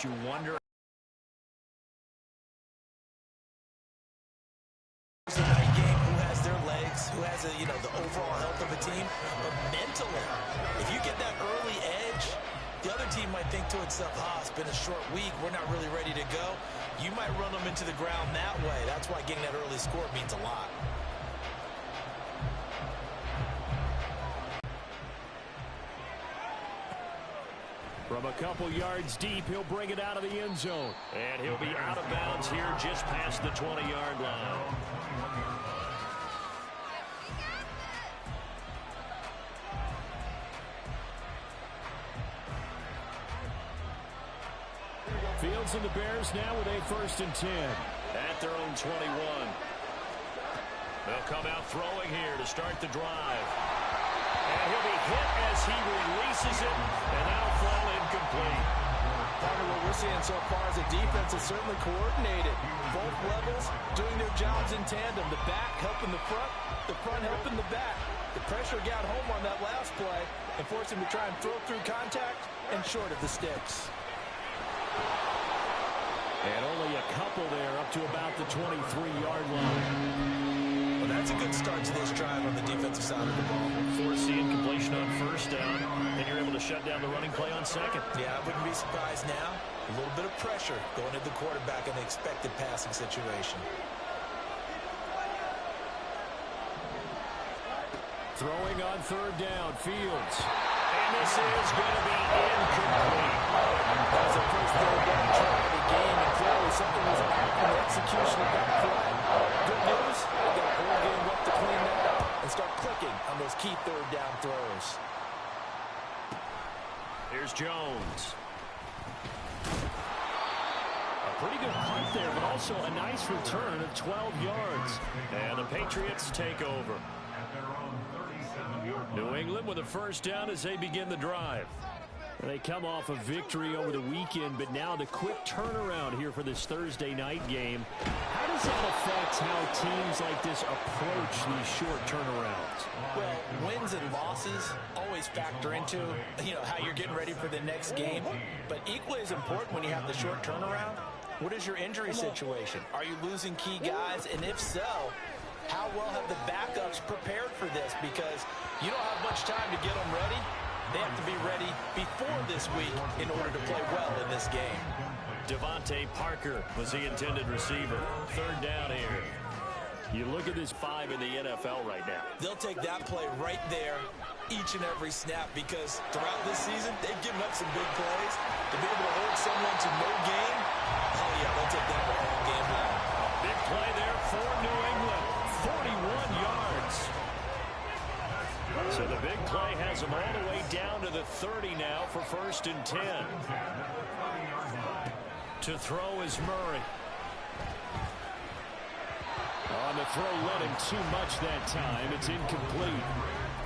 you wonder. It's a night game. Who has their legs? Who has the overall health of a team? But mentally, if you get that early edge, the other team might think to itself, it's been a short week. We're not really ready to go. You might run them into the ground that way. That's why getting that early score means a lot. From a couple yards deep, he'll bring it out of the end zone. And he'll be out of bounds here just past the 20-yard line. Fields and the Bears now with a 1st and 10 at their own 21. They'll come out throwing here to start the drive. And he'll be hit as he releases it, and that'll fall incomplete. Part of what we're seeing so far is the defense is certainly coordinated. Both levels doing their jobs in tandem. The back helping the front helping the back. The pressure got home on that last play and forced him to try and throw through contact and short of the sticks. And only a couple there up to about the 23-yard line. Well, that's a good start to this drive on the defensive side of the ball. Forcing completion on 1st down, and you're able to shut down the running play on 2nd. Yeah, I wouldn't be surprised now. A little bit of pressure going at the quarterback in the expected passing situation. Throwing on 3rd down, Fields. And this is going to be incomplete. That was the first third down try of the game, and clearly something was off in the execution of that play. Good news, they've got a whole game left to clean that up and start clicking on those key 3rd down throws. Here's Jones. A pretty good punt there, but also a nice return of 12 yards. And the Patriots take over. New England with a 1st down as they begin the drive. They come off a victory over the weekend, but now the quick turnaround here for this Thursday night game. How does that affect how teams like this approach these short turnarounds? Well, wins and losses always factor into, how you're getting ready for the next game. But equally as important when you have the short turnaround, what is your injury situation? Are you losing key guys? And if so, how well have the backups prepared for this? Because you don't have much time to get them ready. They have to be ready before this week in order to play well in this game. Devontae Parker was the intended receiver. 3rd down here. You look at this 5 in the NFL right now. They'll take that play right there each and every snap because throughout this season, they've given up some big plays. To be able to hold someone to no gain, they'll take that all game long. Big play there for New England. 41 yards. So the big play has them all the way down to the 30 now for 1st and 10. To throw is Murray. On the throw, led him too much that time. It's incomplete.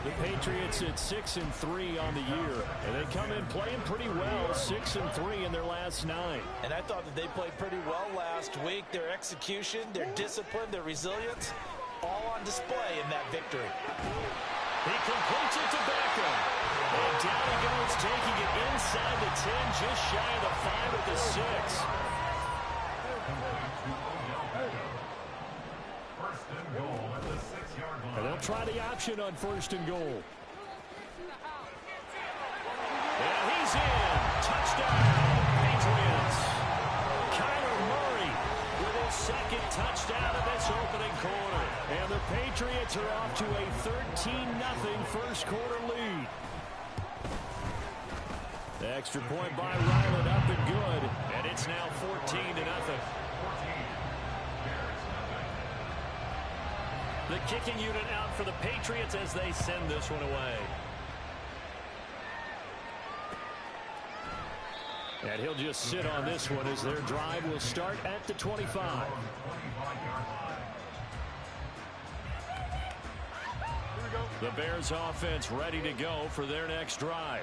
The Patriots at 6-3 on the year, and they come in playing pretty well, 6-3 in their last 9. And I thought that they played pretty well last week. Their execution, their discipline, their resilience, all on display in that victory. He completes it to Beckham. And down he goes, taking it inside the 10, just shy of the 5 at the 6. And they'll try the option on 1st and goal. And he's in. Touchdown, Patriots. Kyler Murray with his 2nd touchdown of this opening quarter. And the Patriots are off to a 13-0 first quarter lead. The extra point by Ryland up and good. And it's now 14-0. The kicking unit out for the Patriots as they send this one away. And he'll just sit on this one as their drive will start at the 25. The Bears offense ready to go for their next drive.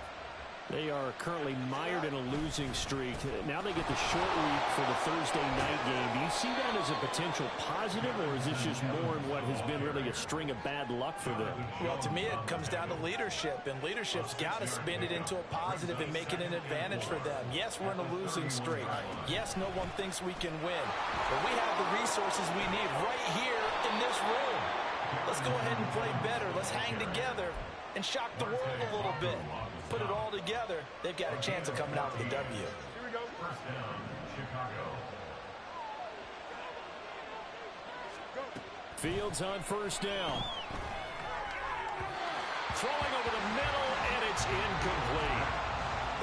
They are currently mired in a losing streak. Now they get the short week for the Thursday night game. Do you see that as a potential positive, or is this just more in what has been really a string of bad luck for them? Well, to me, it comes down to leadership, and leadership's got to spin it into a positive and make it an advantage for them. Yes, we're in a losing streak. Yes, no one thinks we can win, but we have the resources we need right here in this room. Let's go ahead and play better. Let's hang together and shock the world a little bit. Put it all together, they've got a chance of coming out with a W. Here we go. First down, Chicago. Fields on first down. Throwing over the middle, and it's incomplete.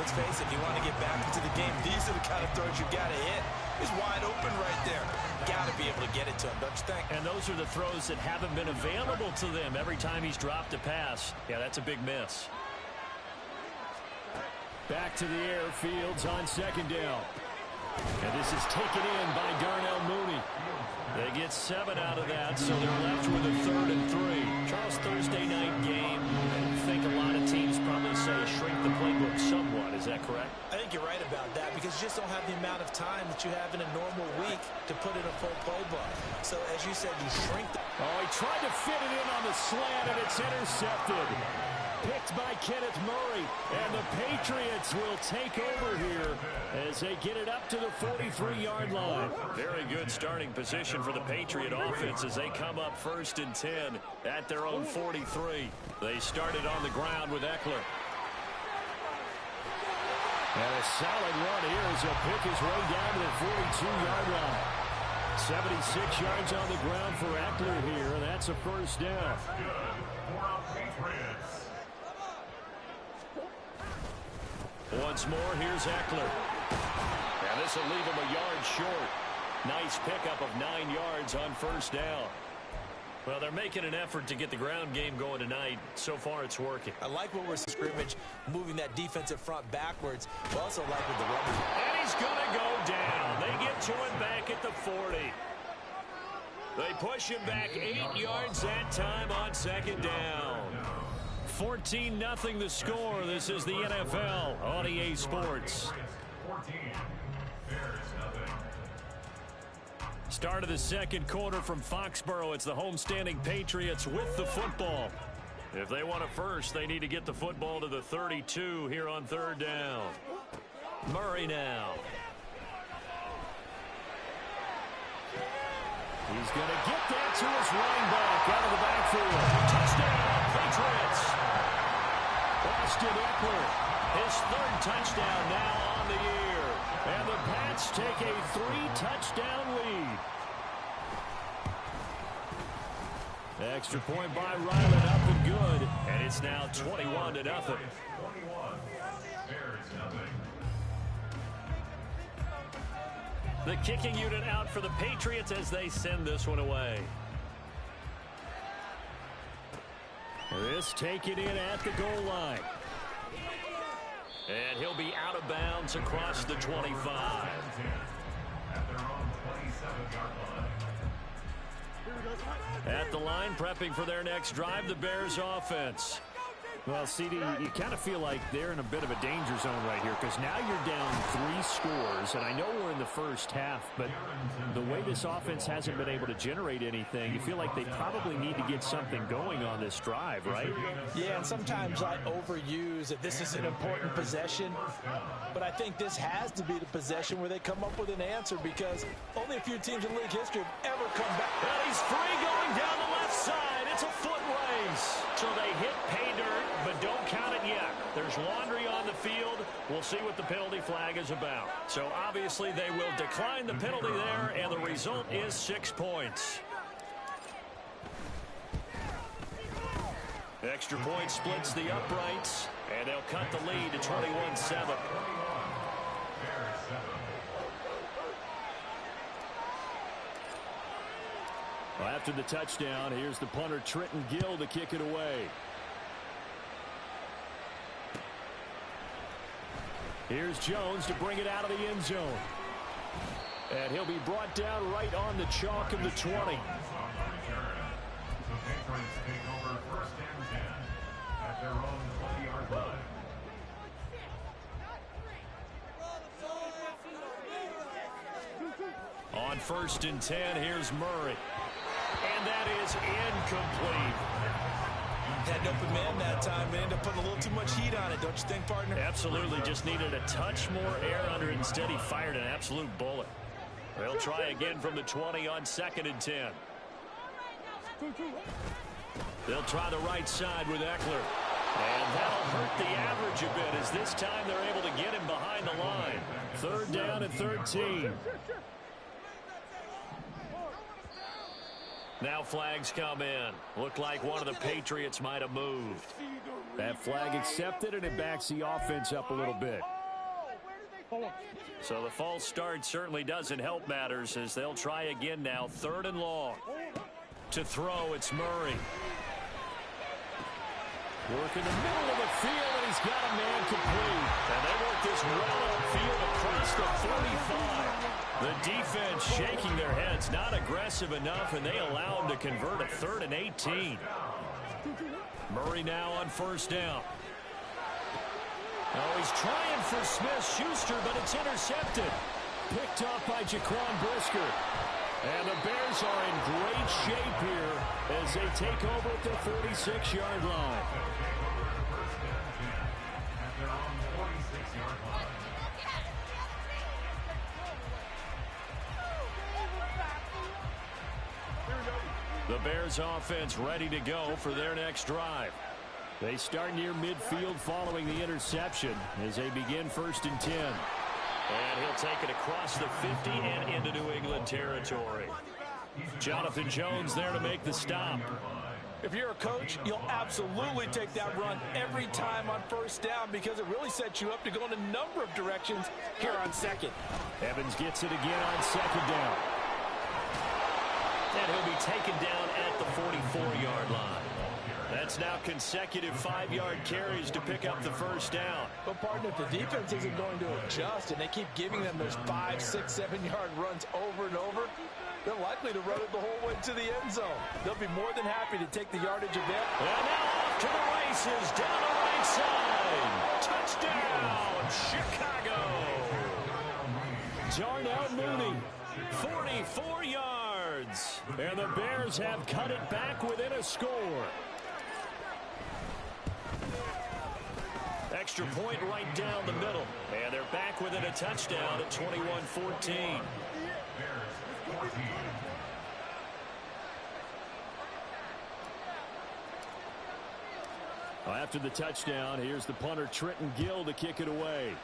Let's face it, if you want to get back into the game, these are the kind of throws you've got to hit. He's wide open right there. Got to be able to get it to him, don't you think? And those are the throws that haven't been available to them every time he's dropped a pass. Yeah, that's a big miss. Back to the air, Fields on second down. And this is taken in by Darnell Mooney. They get 7 out of that, so they're left with a 3rd and 3. Charles, Thursday night game, I think a lot of teams probably say shrink the playbook somewhat. Is that correct? I think you're right about that because you just don't have the amount of time that you have in a normal week to put in a full playbook. So, as you said, you shrink the... Oh, he tried to fit it in on the slant, and it's intercepted. Picked by Kenneth Murray, and the Patriots will take over here as they get it up to the 43-yard line. Very good starting position for the Patriot offense as they come up 1st and 10 at their own 43. They started on the ground with Eckler. And a solid run here as he'll pick his way down to the 42-yard line. 76 yards on the ground for Eckler here, and that's a first down. Once more, here's Eckler. And this will leave him a yard short. Nice pickup of 9 yards on first down. Well, they're making an effort to get the ground game going tonight. So far, it's working. I like what we're scrimmage, moving that defensive front backwards. I also like with the run. And he's going to go down. They get to him back at the 40. They push him back 8 yards that time on second down. 14-0 the score. This is the NFL on EA Sports. 14. Bears nothing. Start of the second quarter from Foxborough. It's the homestanding Patriots with the football. If they want it first, they need to get the football to the 32 here on 3rd down. Murray now. He's going to get that to his running back out of the backfield. Touchdown, Patriots. Austin Eckler, his 3rd touchdown now on the year. And the Pats take a 3-touchdown lead. Extra point by Ryland, up and good. And it's now 21-0. 21. Bears nothing. The kicking unit out for the Patriots as they send this one away. This taken in at the goal line. And he'll be out of bounds across the 25. At their own 27-yard line. At the line, prepping for their next drive, the Bears offense. Well, CD, you kind of feel like they're in a bit of a danger zone right here because now you're down 3 scores, and I know we're in the first half, but the way this offense hasn't been able to generate anything, you feel like they probably need to get something going on this drive, right? Yeah, and sometimes I overuse that this is an important possession, but I think this has to be the possession where they come up with an answer because only a few teams in league history have ever come back. And he's free going down the left side. It's a foot race. So they hit pay dirt, but don't count it yet. There's laundry on the field. We'll see what the penalty flag is about. So obviously they will decline the penalty there, and the result is 6 points. Extra point splits the uprights, and they'll cut the lead to 21-7. Well, after the touchdown, here's the punter Trenton Gill to kick it away. Here's Jones to bring it out of the end zone. And he'll be brought down right on the chalk of the 20. Patriots take over 1st and 10 at their own 20-yard line. first and 10. Here's Murray. And that is incomplete. Had an open man that time, but ended up putting a little too much heat on it, don't you think, partner? Absolutely. Just needed a touch more air under it. Instead, he fired an absolute bullet. They'll try again from the 20 on 2nd and 10. They'll try the right side with Eckler. And that'll hurt the average a bit as this time they're able to get him behind the line. 3rd down and 13. Now flags come in. Looked like one of the Patriots might have moved. That flag accepted, and it backs the offense up a little bit. So the false start certainly doesn't help matters as they'll try again now. 3rd and long. To throw, it's Murray. Work in the middle of the field, and he's got a man complete. And they work this well upfield across the 45. The defense shaking their heads, not aggressive enough, and they allow him to convert a 3rd and 18. Murray now on 1st down. Oh, he's trying for Smith-Schuster, but it's intercepted. Picked off by Jaquan Brisker. And the Bears are in great shape here as they take over at the 46-yard line. The Bears offense ready to go for their next drive. They start near midfield following the interception as they begin 1st and 10. And he'll take it across the 50 and into New England territory. Jonathan Jones there to make the stop. If you're a coach, you'll absolutely take that run every time on 1st down because it really sets you up to go in a number of directions here on 2nd. Evans gets it again on 2nd down. And he'll be taken down at the 44-yard line. That's now consecutive 5-yard carries to pick up the 1st down. But, partner, if the defense isn't going to adjust and they keep giving them those 5, 6, 7-yard runs over and over, they're likely to run it the whole way to the end zone. They'll be more than happy to take the yardage of that. And now off to the races, down the right side. Touchdown, Chicago. Darnell Mooney, 44 yards. And the Bears have cut it back within a score. Extra point right down the middle. And they're back within a touchdown at 21-14. Well, after the touchdown, here's the punter Trenton Gill to kick it away.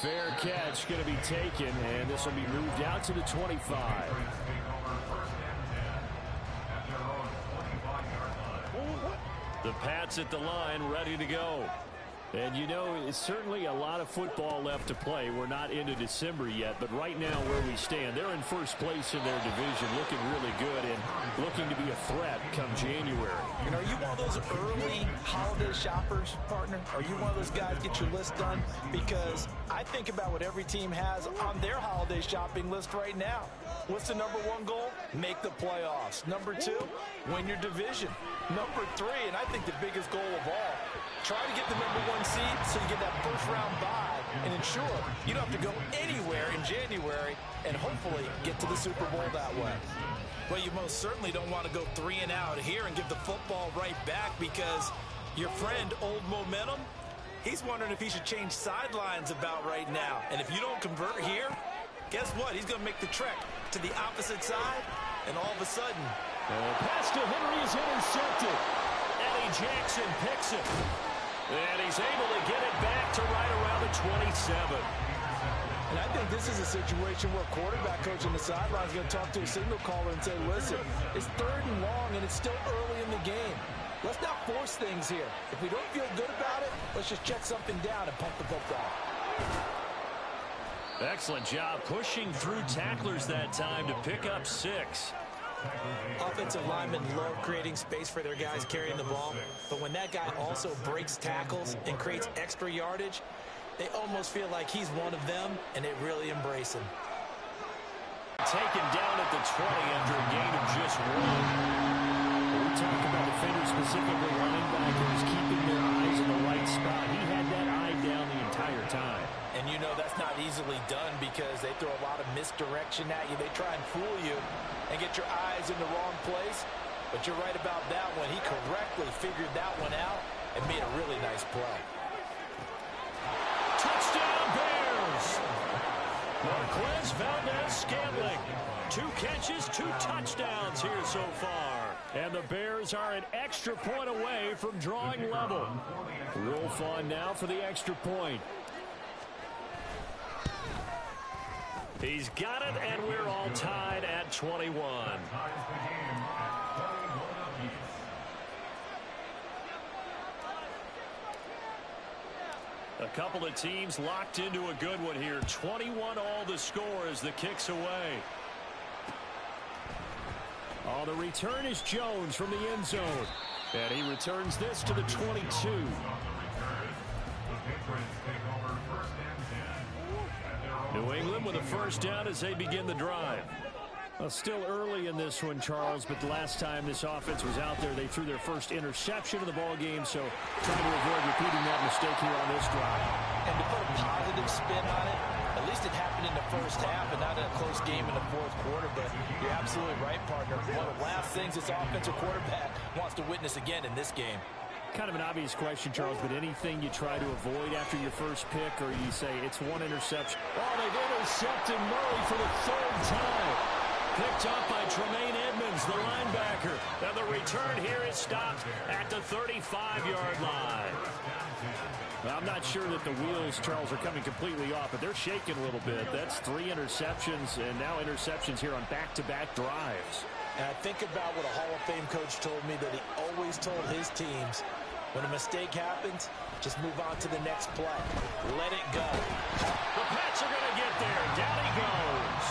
Fair catch going to be taken, and this will be moved out to the 25. The Pats at the line, ready to go. And, you know, it's certainly a lot of football left to play. We're not into December yet, but right now where we stand, they're in first place in their division, looking really good and looking to be a threat come January. And are you one of those early holiday shoppers, partner? Are you one of those guys get your list done? Because I think about what every team has on their holiday shopping list right now. What's the number 1 goal? Make the playoffs. Number 2, win your division. Number 3, and I think the biggest goal of all, try to get the number 1 seed so you get that first-round bye and ensure you don't have to go anywhere in January and hopefully get to the Super Bowl that way. Well, you most certainly don't want to go 3 and out here and give the football right back because your friend, Old Momentum, he's wondering if he should change sidelines about right now. And if you don't convert here, guess what? He's going to make the trek to the opposite side, and all of a sudden, pass to Henry is intercepted. Eddie Jackson picks it. And he's able to get it back to right around the 27. And I think this is a situation where quarterback coach on the sideline is going to talk to a signal caller and say, listen, it's 3rd and long, and it's still early in the game. Let's not force things here. If we don't feel good about it, let's just check something down and pump the football. Excellent job pushing through tacklers that time to pick up 6. Offensive linemen love creating space for their guys carrying the ball, but when that guy also breaks tackles and creates extra yardage, they almost feel like he's one of them, and they really embrace him. Taken down at the 20 after a gain of just 1. We talk about defenders, specifically linebackers, keeping their eyes in the right spot. He had that eye down the entire entire time. And you know that's not easily done because they throw a lot of misdirection at you. They try and fool you and get your eyes in the wrong place. But you're right about that one. He correctly figured that one out and made a really nice play. Touchdown, Bears! Marquez Valdez-Scantling. 2 catches, 2 touchdowns here so far. And the Bears are an extra point away from drawing level. Wolf on now for the extra point. He's got it, and we're all tied at 21. A couple of teams locked into a good one here. 21 all the score as the kick's away. Oh, the return is Jones from the end zone. And he returns this to the 22. New England with a first down as they begin the drive. Well, still early in this one, Charles, but the last time this offense was out there, they threw their first interception of the ball game, so trying to avoid repeating that mistake here on this drive. And to put a positive spin on it, at least it happened in the first half and not in a close game in the fourth quarter, but you're absolutely right, partner. One of the last things this offensive quarterback wants to witness again in this game. Kind of an obvious question, Charles, but anything you try to avoid after your first pick, or you say it's one interception? Oh, they've intercepted Murray for the 3rd time. Picked up by Tremaine Edmonds, the linebacker. And the return here is stopped at the 35-yard line. Well, I'm not sure that the wheels, Charles, are coming completely off, but they're shaking a little bit. That's 3 interceptions, and now interceptions here on back-to-back drives. And I think about what a Hall of Fame coach told me that he always told his teams, when a mistake happens, just move on to the next play. Let it go. The Pats are going to get there. Down he goes.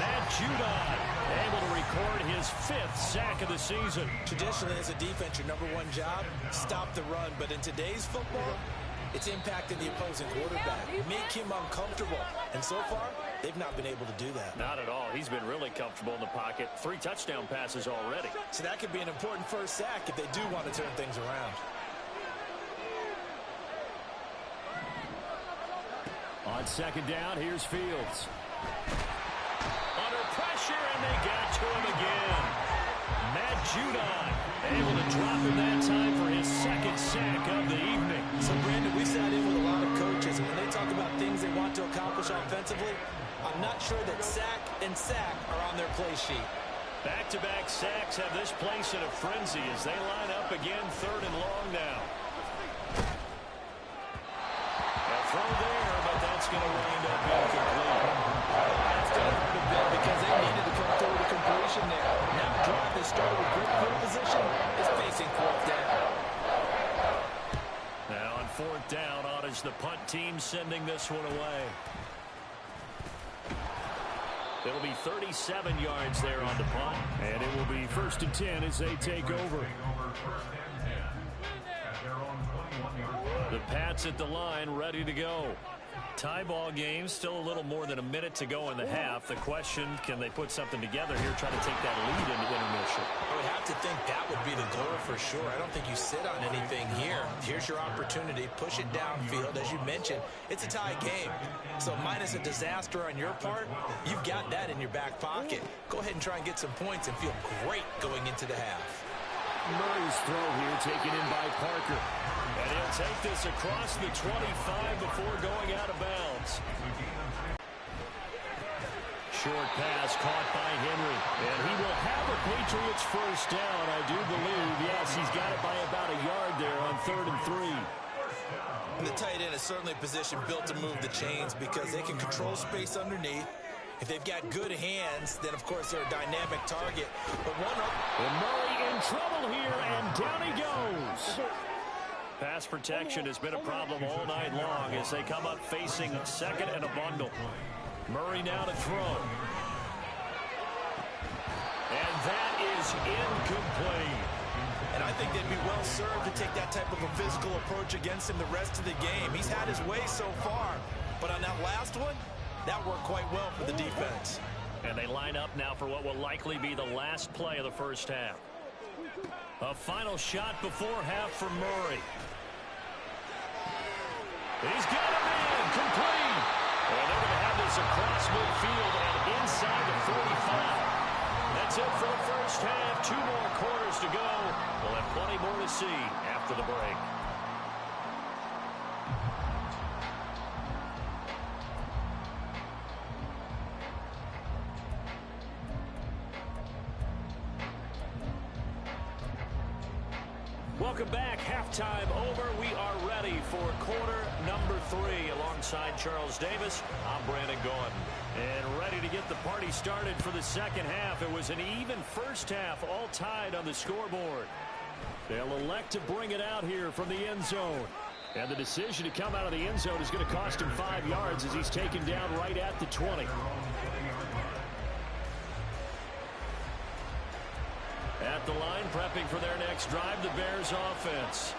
Matt Judon able to record his 5th sack of the season. Traditionally, as a defense, your #1 job, stop the run. But in today's football, it's impacting the opposing quarterback. Make him uncomfortable. And so far, they've not been able to do that. Not at all. He's been really comfortable in the pocket. 3 touchdown passes already. So that could be an important first sack if they do want to turn things around. On 2nd down, here's Fields. Under pressure, and they got to him again. Matt Judon able to drop him that time for his 2nd sack of the evening. So, Brandon, we sat in with a lot of coaches, and when they talk about things they want to accomplish offensively, I'm not sure that sack and sack are on their play sheet. Back-to-back sacks have this place in a frenzy as they line up again 3rd and long now. A throw there, but that's going to wind up incomplete. That's going to hurt a bit because they needed to come through the completion there. Now drive that started with great field position is facing 4th down. Now on 4th down, on is the punt team sending this one away. It'll be 37 yards there on the punt, and it will be 1st and 10 as they take over. The Pats at the line, ready to go. Tie ball game, still a little more than a minute to go in the half. The question, can they put something together here, try to take that lead into intermission? I would have to think that would be the goal for sure. I don't think you sit on anything here. Here's your opportunity. Push it downfield. As you mentioned, it's a tie game. So minus a disaster on your part, you've got that in your back pocket. Go ahead and try and get some points and feel great going into the half. Murray's throw here taken in by Parker. And he'll take this across the 25 before going out of bounds. Short pass caught by Henry. And he will have a Patriots first down, I do believe. Yes, he's got it by about a yard there on 3rd and 3. And the tight end is certainly a position built to move the chains because they can control space underneath. If they've got good hands, then, of course, they're a dynamic target. But and Murray in trouble here, and down he goes. Pass protection has been a problem all night long as they come up facing 2nd and a bundle. Murray now to throw. And that is incomplete. And I think they'd be well served to take that type of a physical approach against him the rest of the game. He's had his way so far, but on that last one, that worked quite well for the defense. And they line up now for what will likely be the last play of the first half. A final shot before half for Murray. He's got him in, complete. And they're going to have this across midfield and inside the 45. That's it for the first half. 2 more quarters to go. We'll have plenty more to see after the break. Welcome back. Halftime over. We are ready for quarter number 3. Alongside Charles Davis, I'm Brandon Gordon. And ready to get the party started for the second half. It was an even first half, all tied on the scoreboard. They'll elect to bring it out here from the end zone. And the decision to come out of the end zone is going to cost him 5 yards as he's taken down right at the 20. At the line, prepping for their next drive, the Bears offense.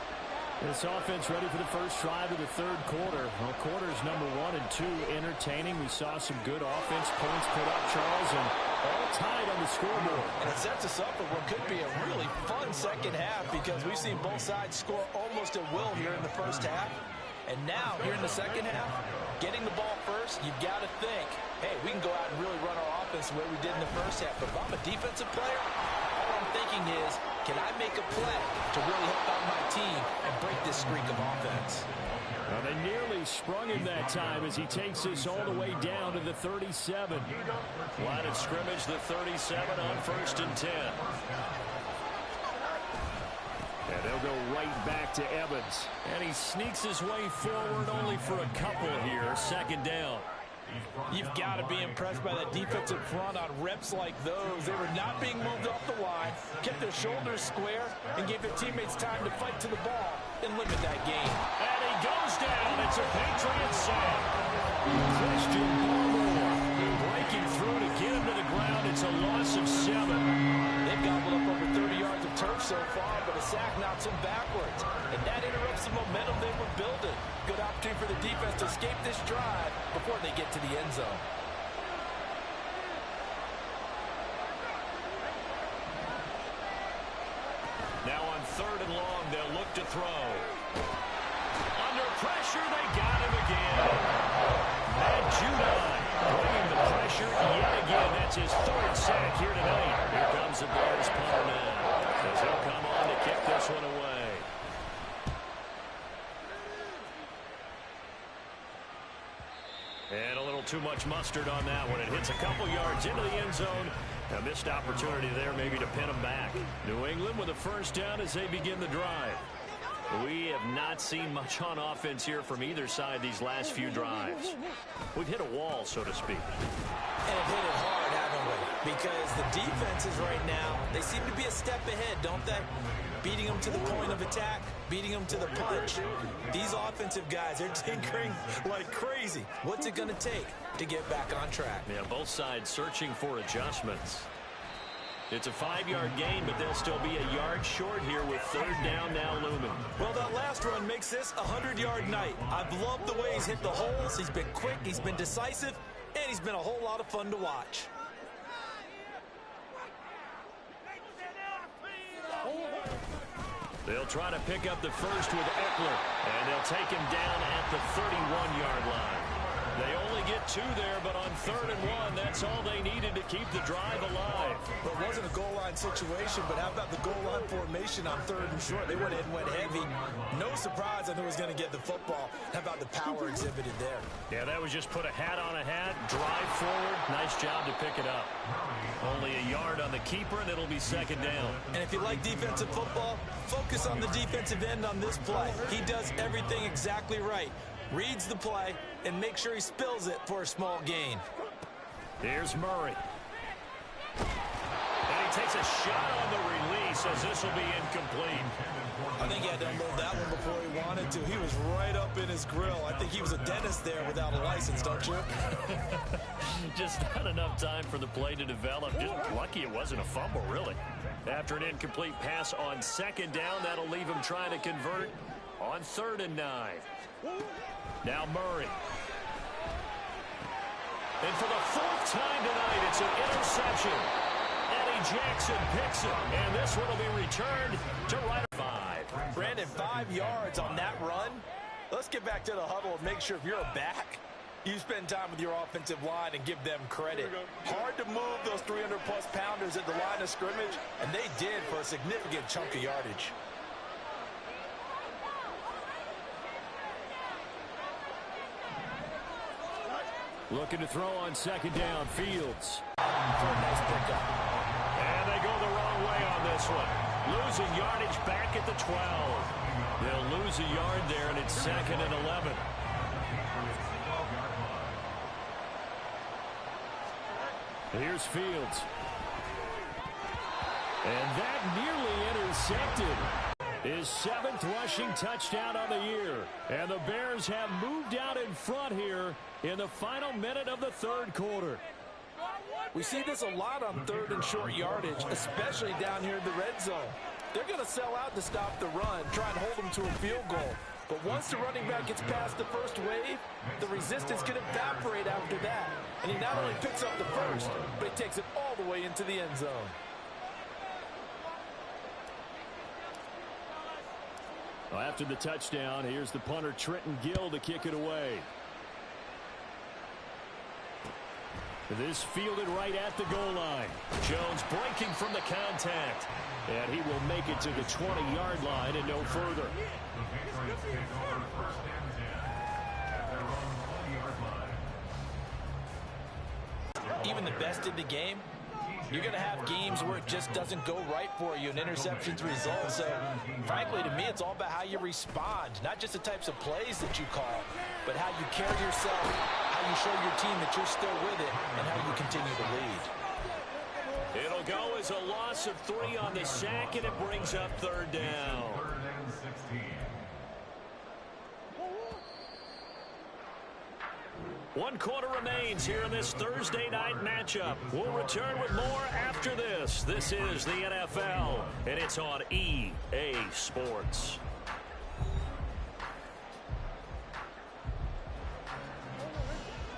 This offense ready for the first drive of the third quarter. Well, quarters number 1 and 2 entertaining. We saw some good offense points put up, Charles, and all tied on the scoreboard. And it sets us up for what could be a really fun second half because we've seen both sides score almost at will here in the first half. And now, here in the second half, getting the ball first, you've got to think, hey, we can go out and really run our offense the way we did in the first half. But if I'm a defensive player, all I'm thinking is, can I make a play to really help out my team and break this streak of offense? Well, they nearly sprung him that time as he takes this all the way down to the 37. Line of scrimmage, the 37 on 1st and 10. And they'll go right back to Evans. And he sneaks his way forward only for a couple here. 2nd down. You've got to be impressed by that defensive front on reps like those. They were not being moved off the line, kept their shoulders square, and gave their teammates time to fight to the ball and limit that gain. And he goes down. It's a Patriots sack. Christian Barmore breaking through to get him to the ground. It's a loss of 7. They've gobbled up over 30 yards of turf so far, but a sack knocks them backwards. And that interrupts the momentum they were building. Good opportunity for the defense to escape this drive before they get to the end zone. Now on 3rd and long, they'll look to throw. Under pressure, they got him again. Matt Judon bringing the pressure yet again. That's his 3rd sack here tonight. Here comes the Bears punter now, as he'll come on to kick this one away. And a little too much mustard on that one. It hits a couple yards into the end zone. A missed opportunity there maybe to pin them back. New England with a 1st down as they begin the drive. We have not seen much on offense here from either side these last few drives. We've hit a wall, so to speak. And hit it hard, haven't we? Because the defenses right now, they seem to be a step ahead, don't they? Beating them to the point of attack, beating them to the punch. These offensive guys, they're tinkering like crazy. What's it going to take to get back on track? Yeah, both sides searching for adjustments. It's a 5-yard gain, but they'll still be a yard short here with 3rd down now looming. Well, that last run makes this a 100-yard night. I've loved the way he's hit the holes. He's been quick, he's been decisive, and he's been a whole lot of fun to watch. They'll try to pick up the first with Eckler, and they'll take him down at the 31-yard line. They only get 2 there, but on 3rd and 1, that's all they needed to keep the drive alive. Well, it wasn't a goal line situation, but how about the goal line formation on 3rd and short? They went in, went heavy. No surprise on who was going to get the football. How about the power exhibited there? Yeah, that was just put a hat on a hat, drive forward. Nice job to pick it up. Only a yard on the keeper, and it'll be 2nd down. And if you like defensive football, focus on the defensive end on this play. He does everything exactly right. Reads the play and make sure he spills it for a small gain. Here's Murray. And he takes a shot on the release as this will be incomplete. I think he had to unload that one before he wanted to. He was right up in his grill. I think he was a dentist there without a license, don't you? Just not enough time for the play to develop. Just lucky it wasn't a fumble, really. After an incomplete pass on 2nd down, that'll leave him trying to convert on 3rd and 9. Now Murray. And for the 4th time tonight, it's an interception. Eddie Jackson picks it, and this one will be returned to right 5. Brandon, 5 yards on that run. Let's get back to the huddle and make sure if you're a back, you spend time with your offensive line and give them credit. Hard to move those 300-plus pounders at the line of scrimmage, and they did for a significant chunk of yardage. Looking to throw on second down, Fields. For a nice pickup. And they go the wrong way on this one. Losing yardage back at the 12. They'll lose a yard there, and it's second and 11. Here's Fields. And that nearly intercepted. His 7th rushing touchdown on the year. And the Bears have moved out in front here in the final minute of the third quarter. We see this a lot on third and short yardage, especially down here in the red zone. They're going to sell out to stop the run, try and hold them to a field goal. But once the running back gets past the first wave, the resistance can evaporate after that. And he not only picks up the first, but he takes it all the way into the end zone. Well, after the touchdown, here's the punter Trenton Gill to kick it away. This fielded right at the goal line. Jones breaking from the contact. And he will make it to the 20-yard line and no further. The Patriots take over first and 10 at their own 20-yard line. Even the best in the game, you're going to have games where it just doesn't go right for you and interceptions result. So, frankly, to me, it's all about how you respond. Not just the types of plays that you call, but how you carry yourself, how you show your team that you're still with it, and how you continue to lead. It'll go as a loss of 3 on the sack, and it brings up third down. Third and 16. One quarter remains here in this Thursday night matchup. We'll return with more after this. This is the NFL, and it's on EA Sports.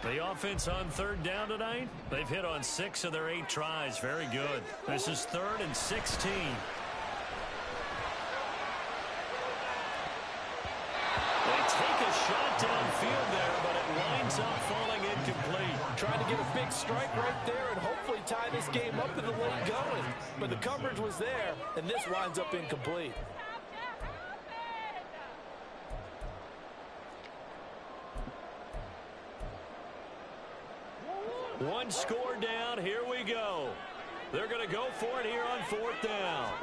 The offense on third down tonight, they've hit on 6 of their 8 tries. Very good. This is 3rd and 16. They take a shot downfield there, but it winds up falling incomplete. Trying to get a big strike right there and hopefully tie this game up in the late going. But the coverage was there, and this winds up incomplete. One score down. Here we go. They're going to go for it here on 4th down.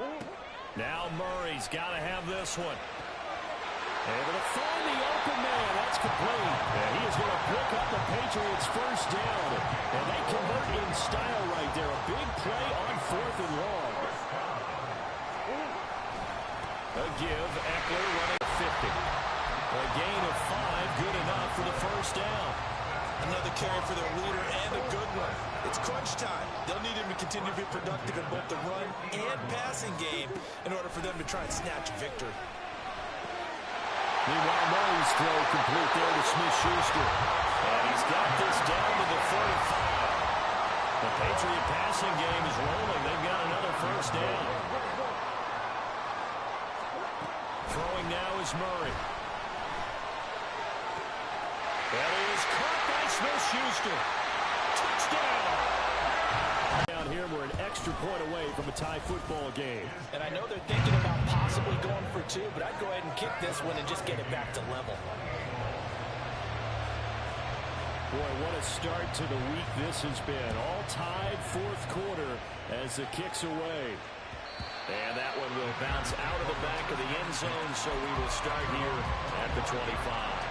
Now Murray's got to have this one. Able to find the open man. That's complete. And he is going to pick up the Patriots' first down. And they convert in style right there. A big play on 4th and long. A give. Eckler running 50. A gain of 5. Good enough for the first down. Another carry for their leader and a good one. It's crunch time. They'll need him to continue to be productive in both the run and passing game in order for them to try and snatch a victory. Meanwhile, Murray's throw complete there to Smith-Schuster. And he's got this down to the 45. The Patriot passing game is rolling. They've got another first down. Throwing now is Murray. That is caught by Smith-Schuster. Touchdown! Down here, we're an extra point away from a tie football game. And I know they're thinking about possibly going for 2, but I'd go ahead and kick this one and just get it back to level. Boy, what a start to the week this has been. All tied 4th quarter as the kick's away. And that one will bounce out of the back of the end zone, so we will start here at the 25.